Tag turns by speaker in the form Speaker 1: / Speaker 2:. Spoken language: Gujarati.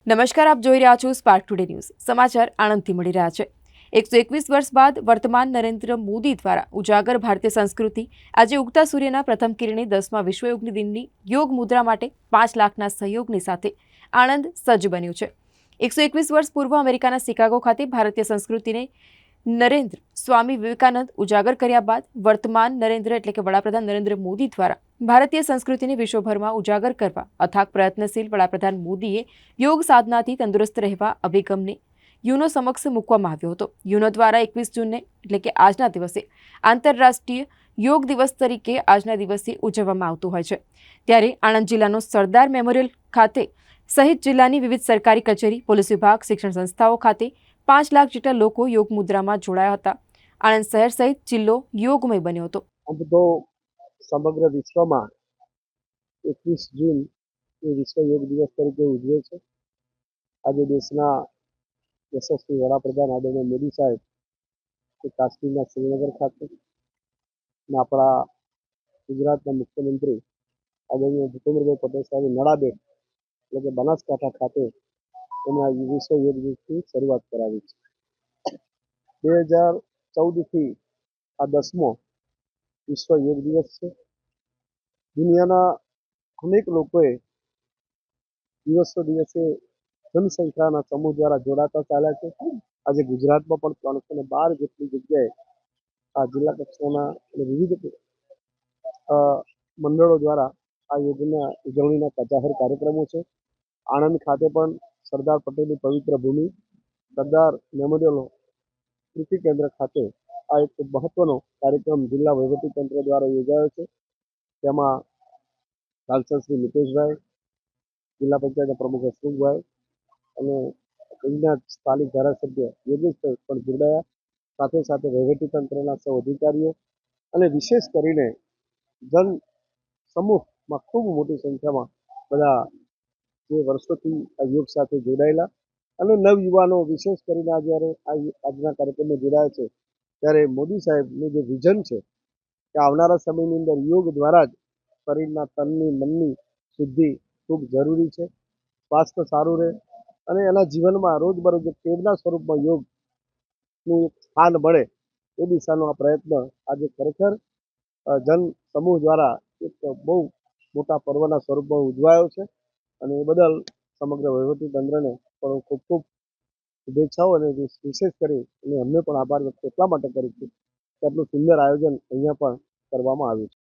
Speaker 1: નમસ્કાર, આપ જોઈ રહ્યા છો સ્પાર્ક ટુડે ન્યૂઝ. સમાચાર આણંદથી મળી રહ્યા છે. 121 વર્ષ બાદ વર્તમાન નરેન્દ્ર મોદી દ્વારા ઉજાગર ભારતીય સંસ્કૃતિ આજે ઉગતા સૂર્યના પ્રથમ કિરણે 10મા વિશ્વ યોગ દિનની યોગ મુદ્રા માટે 5 લાખના સહયોગની સાથે આણંદ સજ્જ બન્યું છે. 121 વર્ષ પૂર્વ અમેરિકાના શિકાગો ખાતે ભારતીય સંસ્કૃતિને નરેન્દ્ર સ્વામી વિવેકાનંદ ઉજાગર કર્યા બાદ વર્તમાન નરેન્દ્ર એટલે કે વડાપ્રધાન નરેન્દ્ર મોદી દ્વારા ભારતીય સંસ્કૃતિને વિશ્વભરમાં ઉજાગર કરવા અથાગ પ્રયત્નશીલ વડાપ્રધાન મોદીએ યોગ સાધનાથી તંદુરસ્ત રહેવા અભિગમને યુનો સમક્ષ મૂકવામાં આવ્યો હતો. યુનો દ્વારા 21 જૂનને એટલે કે આજના દિવસે આંતરરાષ્ટ્રીય યોગ દિવસ તરીકે આજના દિવસે ઉજવવામાં આવતું હોય છે. ત્યારે આણંદ જિલ્લાનો સરદાર મેમોરિયલ ખાતે સહિત જિલ્લાની વિવિધ સરકારી કચેરી, પોલીસ વિભાગ, શિક્ષણ સંસ્થાઓ ખાતે 5 લાખ જેટલા લોકો યોગ મુદ્રામાં જોડાયા હતા. આણંદ શહેર સહિત જિલ્લો યોગમય બન્યો હતો.
Speaker 2: તો સમગ્ર વિશ્વમાં 21 જૂન એ વિશ્વ યોગ દિવસ તરીકે ઉજવે છે. આજે દેશના યશસ્વી વડાપ્રધાન આદરણીય મોદી સાહેબ કાશ્મીરના શ્રીનગર ખાતે અને આપણા ગુજરાતના મુખ્યમંત્રી આદરણીય ભૂપેન્દ્રભાઈ પટેલ સાહેબે નડાબેટ એટલે કે બનાસકાંઠા ખાતે એમના વિશ્વ યોગ દિવસની શરૂઆત કરાવી છે. 2014થી આ 10મો વિશ્વ યોગ દિવસ છે. દુનિયાના અનેક લોકોએ દિવસો દિવસે જનસંખ્યાના સમૂહ દ્વારા જોડાતા ચાલ્યા છે. આજે ગુજરાતમાં પણ 312 જેટલી જગ્યાએ આ જિલ્લા કક્ષાના અને વિવિધ મંડળો દ્વારા આ યોગના ઉજવણીના જાહેર કાર્યક્રમો છે. આણંદ ખાતે પણ સરદાર પટેલની પવિત્ર ભૂમિ સરદાર મેમોરિયલ સ્મૃતિ કેન્દ્ર ખાતે આ એક મહત્વનો કાર્યક્રમ જિલ્લા વહીવટીતંત્ર દ્વારા યોજાયો છે. તેમાં સાંસદ શ્રી મિતેશભાઈ, જિલ્લા પંચાયતના પ્રમુખ હસમુખભાઈ અને અહીંના સ્થાનિક ધારાસભ્ય યોગેશભાઈ પણ જોડાયા. સાથે સાથે વહીવટીતંત્રના સૌ અધિકારીઓ અને વિશેષ કરીને જન સમૂહમાં ખૂબ મોટી સંખ્યામાં બધા જે વર્ષોથી આ યોગ સાથે જોડાયેલા અને નવયુવાનો વિશેષ કરીને જ્યારે આજના કાર્યક્રમમાં જોડાયા છે ત્યારે મોદી સાહેબનું જે વિઝન છે કે આવનારા સમયની અંદર યોગ દ્વારા જ શરીરના તનની મનની શુદ્ધિ ખૂબ જરૂરી છે. સ્વાસ્થ્ય સારું રહે અને એના જીવનમાં રોજબરોજ ટેવના સ્વરૂપમાં યોગનું એક સ્થાન મળે એ દિશાનો આ પ્રયત્ન આજે ખરેખર જન સમૂહ દ્વારા એક બહુ મોટા પર્વના સ્વરૂપમાં ઉજવાયો છે અને એ બદલ સમગ્ર વહીવટીતંત્રને પણ ખૂબ ખૂબ શુભેચ્છાઓ અને વિશેષ કરી અને અમને પણ આભાર વ્યક્ત એટલા માટે કરું છું કે આટલું સુંદર આયોજન અહીંયા પણ કરવામાં આવ્યું છે.